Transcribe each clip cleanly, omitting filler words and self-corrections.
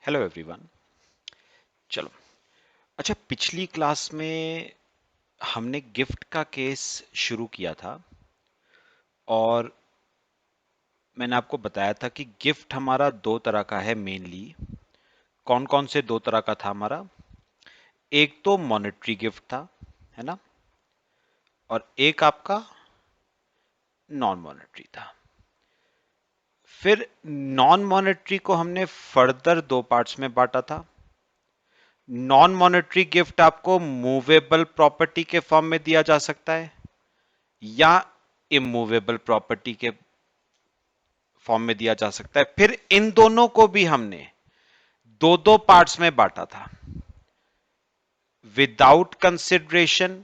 Hello everyone. चलो, अच्छा, पिछली क्लास में हमने गिफ्ट का केस शुरू किया था और मैंने आपको बताया था कि गिफ्ट हमारा दो तरह का है मेनली। कौन कौन से दो तरह का था हमारा? एक तो मॉनेटरी गिफ्ट था, है ना, और एक आपका नॉन मॉनेटरी था। फिर नॉन मॉनेटरी को हमने फर्दर दो पार्ट्स में बांटा था। नॉन मॉनेटरी गिफ्ट आपको मूवेबल प्रॉपर्टी के फॉर्म में दिया जा सकता है या इमूवेबल प्रॉपर्टी के फॉर्म में दिया जा सकता है। फिर इन दोनों को भी हमने दो दो पार्ट्स में बांटा था, विदाउट कंसिडरेशन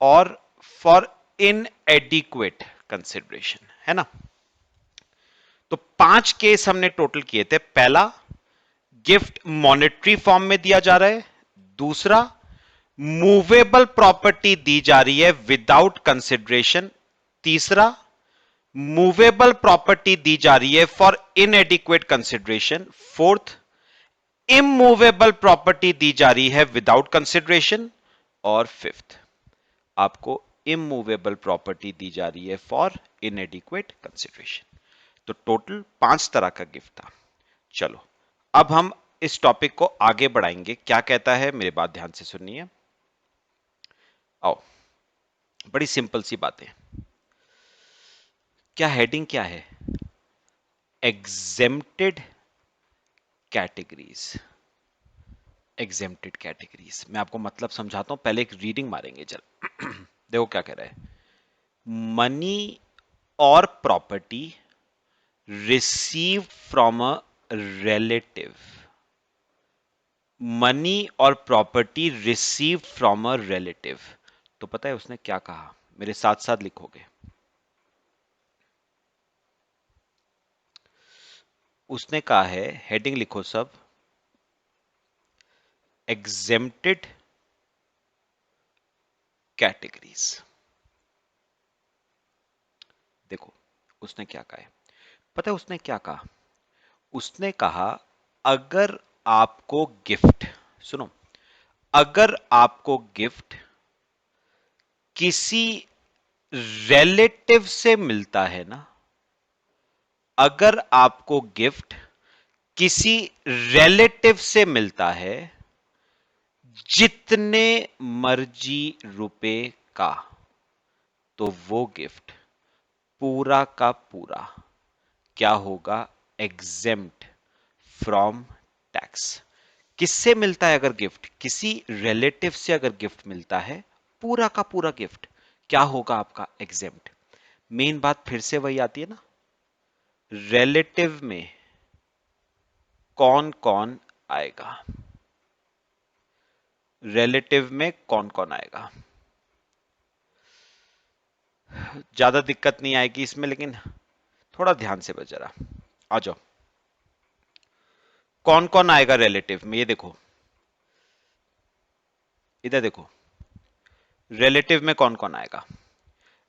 और फॉर इनएडिक्वेट कंसिडरेशन, है ना। तो 5 केस हमने टोटल किए थे। पहला, गिफ्ट मॉनेटरी फॉर्म में दिया जा रहा है। दूसरा, मूवेबल प्रॉपर्टी दी जा रही है विदाउट कंसिडरेशन। तीसरा, मूवेबल प्रॉपर्टी दी जा रही है for inadequate consideration. Fourth, immovable property दी जा रही है विदाउट कंसिडरेशन। और फिफ्थ, आपको इमूवेबल प्रॉपर्टी दी जा रही है फॉर इनएडिक्वेट कंसिडरेशन। तो टोटल 5 तरह का गिफ्ट था। चलो, अब हम इस टॉपिक को आगे बढ़ाएंगे। क्या कहता है, मेरे बात ध्यान से सुनिए। आओ, बड़ी सिंपल सी बातें। क्या हेडिंग क्या है? Exempted categories. एग्जेम्प्टेड कैटेगरीज, मैं आपको मतलब समझाता हूं, पहले एक रीडिंग मारेंगे। चल देखो क्या कह रहा है। मनी और property receive from a relative. Money और property receive from a relative. तो पता है उसने क्या कहा? मेरे साथ साथ लिखोगे। उसने कहा है, हेडिंग लिखो सब, एग्जेम्प्टेड कैटेगरीज। देखो उसने क्या कहा है, पता है उसने क्या कहा? उसने कहा, अगर आपको गिफ्ट, सुनो, अगर आपको गिफ्ट किसी रिलेटिव से मिलता है ना, अगर आपको गिफ्ट किसी रिलेटिव से मिलता है जितने मर्जी रुपए का, तो वो गिफ्ट पूरा का पूरा क्या होगा? Exempt from tax. किससे मिलता है अगर गिफ्ट? किसी रिलेटिव से अगर गिफ्ट मिलता है, पूरा का पूरा गिफ्ट क्या होगा आपका? एग्जेम्प्ट। मेन बात फिर से वही आती है ना, रिलेटिव में कौन कौन आएगा? रिलेटिव में कौन कौन आएगा? ज्यादा दिक्कत नहीं आएगी इसमें, लेकिन थोड़ा ध्यान से बज रहा। आ जाओ, कौन कौन आएगा रिलेटिव में, ये देखो, इधर देखो, रिलेटिव में कौन कौन आएगा?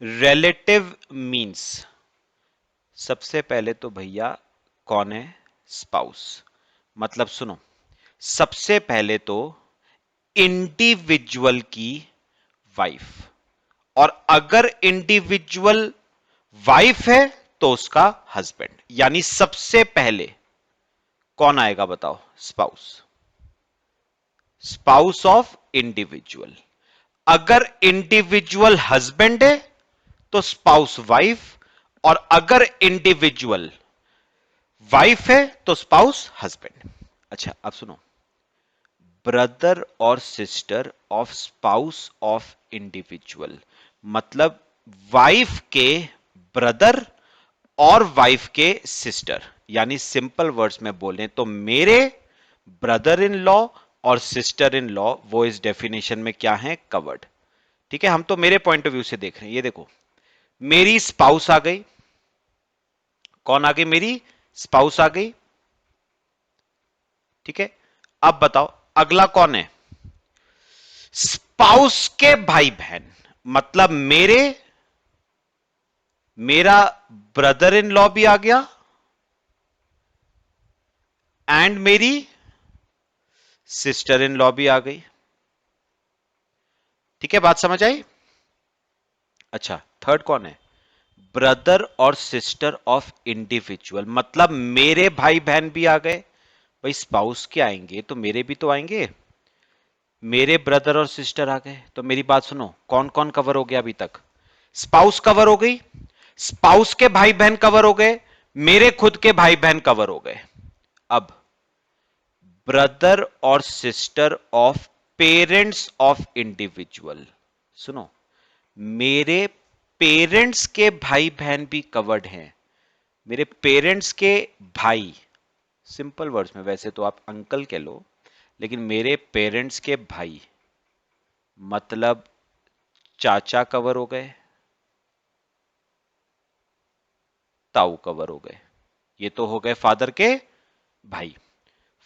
रिलेटिव मींस सबसे पहले तो भैया कौन है? स्पाउस। मतलब सुनो, सबसे पहले तो इंडिविजुअल की वाइफ, और अगर इंडिविजुअल वाइफ है तो उसका हस्बैंड। यानी सबसे पहले कौन आएगा बताओ? स्पाउस। Spouse of individual. अगर इंडिविजुअल हस्बैंड है तो स्पाउस वाइफ, और अगर इंडिविजुअल वाइफ है तो स्पाउस हस्बैंड। अच्छा अब सुनो, ब्रदर और sister of spouse of individual, मतलब वाइफ के ब्रदर और वाइफ के सिस्टर। यानी सिंपल वर्ड्स में बोलें तो मेरे ब्रदर इन लॉ और सिस्टर इन लॉ वो इस डेफिनेशन में क्या है? कवर्ड। ठीक है, हम तो मेरे पॉइंट ऑफ व्यू से देख रहे हैं। ये देखो, मेरी स्पाउस आ गई। कौन आ गई? मेरी स्पाउस आ गई। ठीक है, अब बताओ अगला कौन है? स्पाउस के भाई बहन, मतलब मेरा ब्रदर इन लॉ भी आ गया एंड मेरी सिस्टर इन लॉ भी आ गई। ठीक है, बात समझ आई? अच्छा, थर्ड कौन है? ब्रदर और सिस्टर ऑफ इंडिविजुअल, मतलब मेरे भाई बहन भी आ गए। भाई स्पाउस के आएंगे तो मेरे भी तो आएंगे। मेरे ब्रदर और सिस्टर आ गए तो मेरी बात सुनो, कौन कौन कवर हो गया अभी तक? स्पाउस कवर हो गई, स्पाउस के भाई बहन कवर हो गए, मेरे खुद के भाई बहन कवर हो गए। अब ब्रदर और sister of parents of individual, सुनो, मेरे पेरेंट्स के भाई बहन भी कवर्ड हैं। मेरे पेरेंट्स के भाई, सिंपल वर्ड्स में वैसे तो आप अंकल कह लो, लेकिन मेरे पेरेंट्स के भाई मतलब चाचा कवर हो गए, ताऊ कवर हो गए। ये तो हो गए फादर के भाई।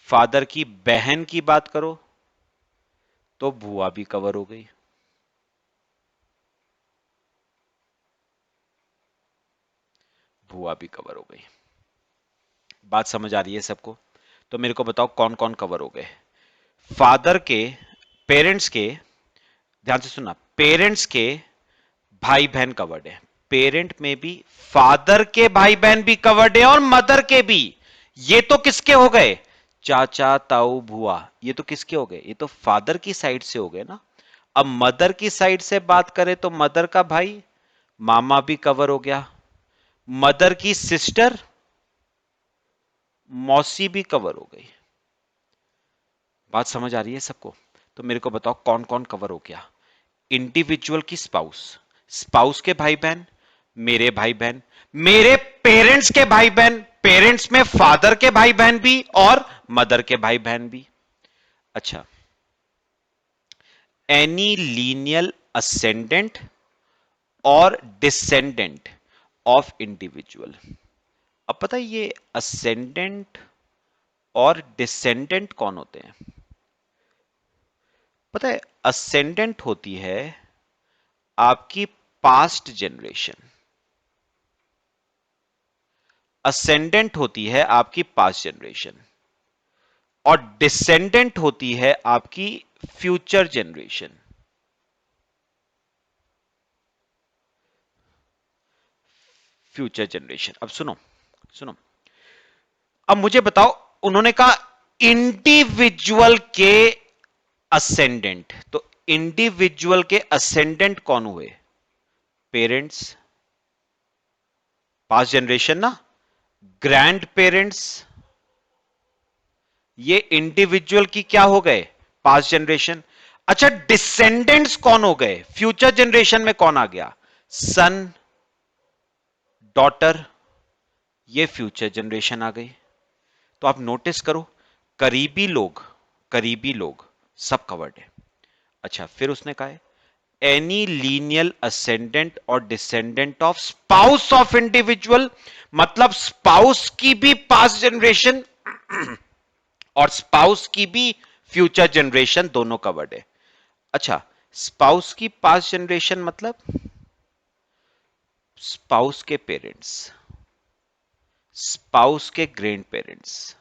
फादर की बहन की बात करो तो बुआ भी कवर हो गई। बुआ भी कवर हो गई। बात समझ आ रही है सबको? तो मेरे को बताओ कौन कौन कवर हो गए? फादर के, पेरेंट्स के, ध्यान से सुनना, पेरेंट्स के भाई बहन कवर्ड है। पेरेंट में भी फादर के भाई बहन भी कवर्ड है और मदर के भी। ये तो किसके हो गए? चाचा ताऊ बुआ। ये तो किसके हो गए? ये तो फादर की साइड से हो गए ना। अब मदर की साइड से बात करें तो मदर का भाई मामा भी कवर हो गया, मदर की सिस्टर मौसी भी कवर हो गई। बात समझ आ रही है सबको? तो मेरे को बताओ कौन कौन कवर हो गया? इंडिविजुअल की स्पाउस, स्पाउस के भाई बहन, मेरे भाई बहन, मेरे पेरेंट्स के भाई बहन, पेरेंट्स में फादर के भाई बहन भी और मदर के भाई बहन भी। अच्छा, एनी लीनियल असेंडेंट और डिसेंडेंट ऑफ इंडिविजुअल। अब पता है ये असेंडेंट और डिसेंडेंट कौन होते हैं? पता है, असेंडेंट होती है आपकी पास्ट जनरेशन, असेंडेंट होती है आपकी पास्ट जनरेशन, और डिसेंडेंट होती है आपकी फ्यूचर जनरेशन। Future generation. अब सुनो, सुनो, अब मुझे बताओ, उन्होंने कहा इंडिविजुअल के असेंडेंट, तो इंडिविजुअल के असेंडेंट कौन हुए? पेरेंट्स, पास्ट जनरेशन ना, ग्रैंड पेरेंट्स, ये इंडिविजुअल की क्या हो गए? Past generation. अच्छा, डिसेंडेंट्स कौन हो गए? फ्यूचर जनरेशन में कौन आ गया? सन, डॉटर, ये फ्यूचर जनरेशन आ गई। तो आप नोटिस करो, करीबी लोग, करीबी लोग सब कवर्ड है। अच्छा, फिर उसने कहा है एनी लीनियल असेंडेंट और descendant of spouse of individual, मतलब स्पाउस की भी पास्ट जनरेशन और स्पाउस की भी फ्यूचर जनरेशन दोनों कवर्ड है। अच्छा, स्पाउस की पास्ट जनरेशन मतलब स्पाउस के पेरेंट्स, स्पाउस के grand parents,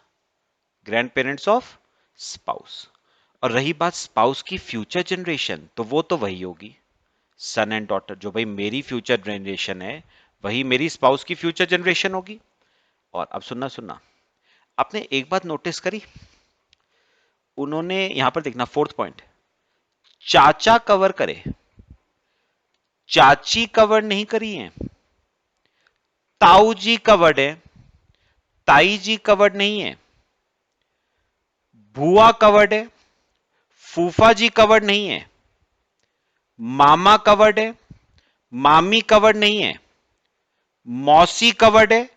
grand parents of spouse. और रही बात स्पाउस की फ्यूचर जनरेशन, तो वो तो वही होगी सन एंड डॉटर। जो भाई मेरी फ्यूचर जनरेशन है वही मेरी स्पाउस की फ्यूचर जनरेशन होगी। और अब सुनना, सुनना, आपने एक बात नोटिस करी, उन्होंने यहां पर देखना फोर्थ पॉइंट, चाचा कवर करे, चाची कवर नहीं करी है। ताऊ जी कवर्ड है, ताई जी कवर्ड नहीं है। बुआ कवर्ड है, फूफा जी कवर्ड नहीं है। मामा कवर्ड है, मामी कवर्ड नहीं है। मौसी कवर्ड है,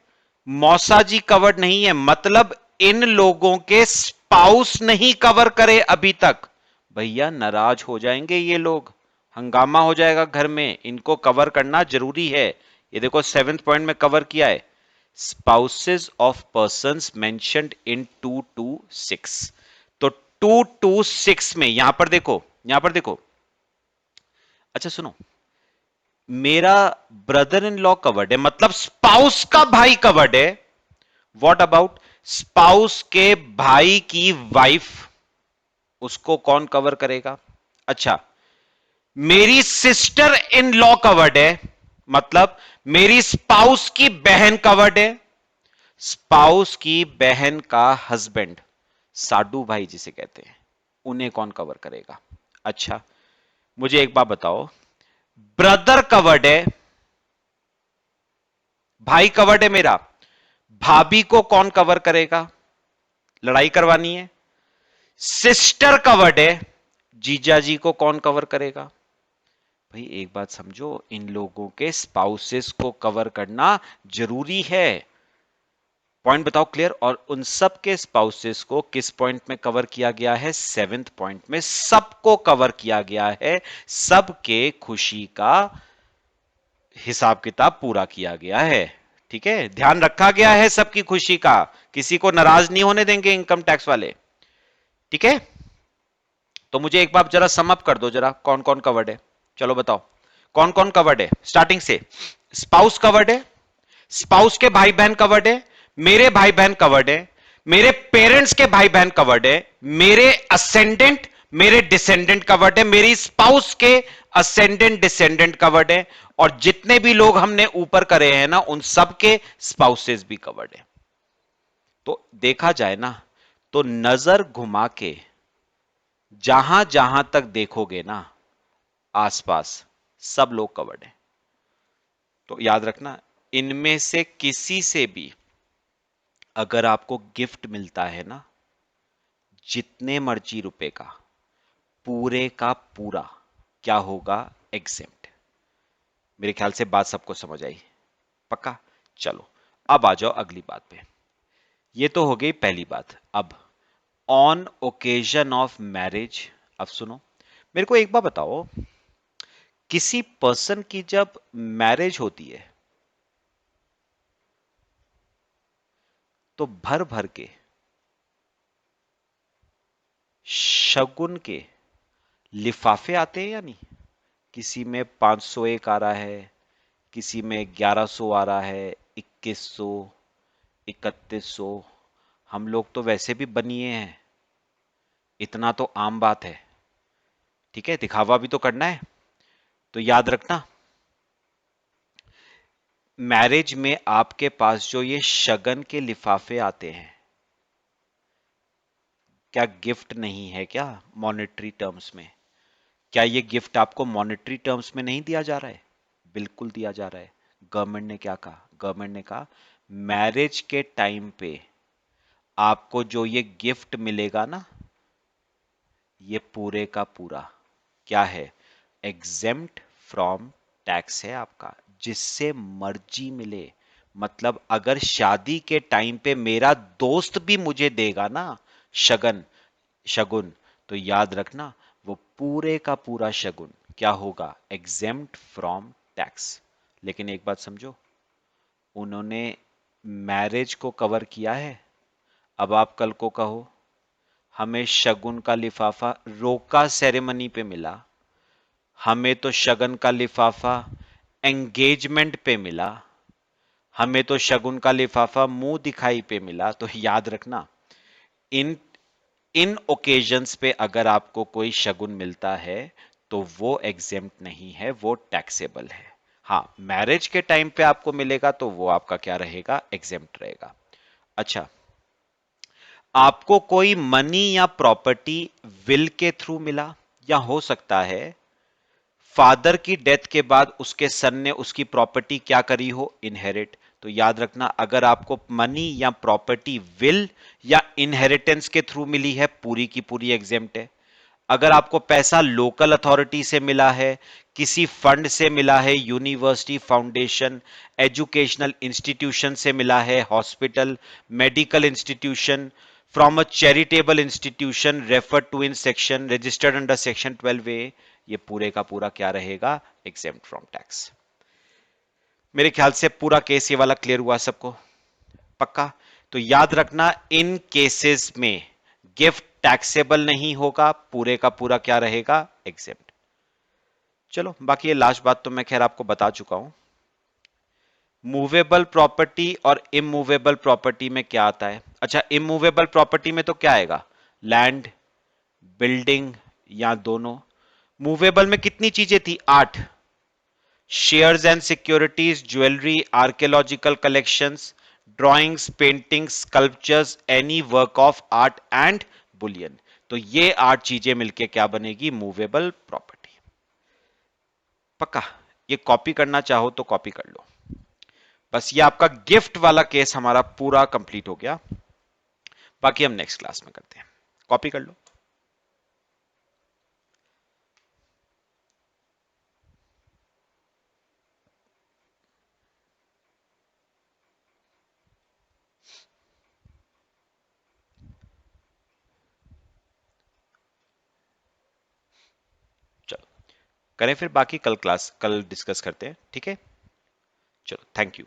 मौसा जी कवर्ड नहीं है। मतलब इन लोगों के स्पाउस नहीं कवर करे अभी तक। भैया नाराज हो जाएंगे ये लोग, हंगामा हो जाएगा घर में, इनको कवर करना जरूरी है। ये देखो 7th पॉइंट में कवर किया है, spouses of persons mentioned in 226। तो 226 में यहां पर देखो, यहां पर देखो, अच्छा सुनो, मेरा ब्रदर इन लॉ कवर्ड है, मतलब स्पाउस का भाई कवर्ड है। व्हाट अबाउट स्पाउस के भाई की वाइफ, उसको कौन कवर करेगा? अच्छा, मेरी सिस्टर इन लॉ कवर्ड है, मतलब मेरी स्पाउस की बहन कवर्ड है। स्पाउस की बहन का हस्बैंड, साडू भाई जिसे कहते हैं, उन्हें कौन कवर करेगा? अच्छा, मुझे एक बात बताओ, ब्रदर कवर्ड है, भाई कवर्ड है मेरा, भाभी को कौन कवर करेगा? लड़ाई करवानी है। सिस्टर कवर्ड है, जीजा जी को कौन कवर करेगा? भाई एक बात समझो, इन लोगों के स्पाउसेस को कवर करना जरूरी है। पॉइंट बताओ क्लियर। और उन सब के स्पाउसेस को किस पॉइंट में कवर किया गया है? 7th पॉइंट में सबको कवर किया गया है, सबके खुशी का हिसाब किताब पूरा किया गया है। ठीक है, ध्यान रखा गया है सबकी खुशी का, किसी को नाराज नहीं होने देंगे इनकम टैक्स वाले। ठीक है, तो मुझे एक बार जरा समअप कर दो जरा, कौन कौन कवर्ड है, चलो बताओ कौन कौन कवर्ड है स्टार्टिंग से। स्पाउस कवर्ड है, स्पाउस के भाई बहन कवर्ड है, मेरे भाई बहन कवर्ड है, मेरे पेरेंट्स के भाई बहन कवर्ड है, मेरे असेंडेंट मेरे डिसेंडेंट कवर्ड है, मेरी स्पाउस के असेंडेंट डिसेंडेंट कवर्ड है, और जितने भी लोग हमने ऊपर करे हैं ना, उन सबके स्पाउसेस भी कवर्ड है। तो देखा जाए ना, तो नजर घुमा के जहां जहां तक देखोगे ना आसपास, सब लोग कवर्ड हैं। तो याद रखना, इनमें से किसी से भी अगर आपको गिफ्ट मिलता है ना, जितने मर्जी रुपए का, पूरे का पूरा क्या होगा? एग्जेम्प्ट। मेरे ख्याल से बात सबको समझ आई, पक्का? चलो अब आ जाओ अगली बात पे। ये तो हो गई पहली बात। अब ऑन ओकेजन ऑफ मैरिज, अब सुनो, मेरे को एक बात बताओ, किसी पर्सन की जब मैरिज होती है तो भर भर के शगुन के लिफाफे आते हैं या नहीं? किसी में 501 आ रहा है, किसी में 1100 आ रहा है, 2100, 3100। हम लोग तो वैसे भी बनिए हैं, इतना तो आम बात है। ठीक है, दिखावा भी तो करना है। तो याद रखना, मैरिज में आपके पास जो ये शगन के लिफाफे आते हैं, क्या गिफ्ट नहीं है क्या मॉनेटरी टर्म्स में? क्या ये गिफ्ट आपको मॉनेटरी टर्म्स में नहीं दिया जा रहा है? बिल्कुल दिया जा रहा है। गवर्नमेंट ने क्या कहा? गवर्नमेंट ने कहा मैरिज के टाइम पे आपको जो ये गिफ्ट मिलेगा ना, ये पूरे का पूरा क्या है? एग्जेम्प्ट फ्रॉम टैक्स है आपका, जिससे मर्जी मिले। मतलब अगर शादी के टाइम पे मेरा दोस्त भी मुझे देगा ना शगन, शगुन, तो याद रखना वो पूरे का पूरा शगुन क्या होगा? Exempt from tax. लेकिन एक बात समझो, उन्होंने मैरिज को कवर किया है। अब आप कल को कहो हमें शगुन का लिफाफा रोका सेरेमनी पे मिला, हमें तो शगन का लिफाफा एंगेजमेंट पे मिला, हमें तो शगुन का लिफाफा मुंह दिखाई पे मिला, तो याद रखना, इन इन ओकेजन्स पे अगर आपको कोई शगुन मिलता है तो वो एग्जेम्प्ट नहीं है, वो टैक्सेबल है। हाँ, मैरिज के टाइम पे आपको मिलेगा तो वो आपका क्या रहेगा? एग्जेम्प्ट रहेगा। अच्छा, आपको कोई मनी या प्रॉपर्टी विल के थ्रू मिला, या हो सकता है फादर की डेथ के बाद उसके सन ने उसकी प्रॉपर्टी क्या करी हो? इनहेरिट। तो याद रखना, अगर आपको मनी या प्रॉपर्टी विल या इनहेरिटेंस के थ्रू मिली है, पूरी की पूरी एग्जेम्प्ट है। अगर आपको पैसा लोकल अथॉरिटी से मिला है, किसी फंड से मिला है, यूनिवर्सिटी, फाउंडेशन, एजुकेशनल इंस्टीट्यूशन से मिला है, hospital, medical institution, from a charitable institution refer to in section registered under section 12A, ये पूरे का पूरा क्या रहेगा? Exempt from tax. मेरे ख्याल से पूरा केस ये वाला क्लियर हुआ सबको, पक्का? तो याद रखना, इन केसेस में गिफ्ट टैक्सेबल नहीं होगा, पूरे का पूरा क्या रहेगा? एग्जेम्प्ट। चलो बाकी ये लास्ट बात तो मैं खैर आपको बता चुका हूं। मूवेबल प्रॉपर्टी और इमूवेबल प्रॉपर्टी में क्या आता है? अच्छा, इमूवेबल प्रॉपर्टी में तो क्या आएगा? लैंड, बिल्डिंग या दोनों। मूवेबल में कितनी चीजें थी? 8। Shares and securities, jewellery, archaeological collections, drawings, paintings, sculptures, any work of art and Boolean. तो ये 8 चीजें मिलके क्या बनेगी? Movable property. पक्का? ये कॉपी करना चाहो तो कॉपी कर लो। बस ये आपका गिफ्ट वाला केस हमारा पूरा कंप्लीट हो गया। बाकी हम नेक्स्ट क्लास में करते हैं। कॉपी कर लो। चलो करें फिर, बाकी कल डिस्कस करते हैं। ठीक है, चलो, थैंक यू।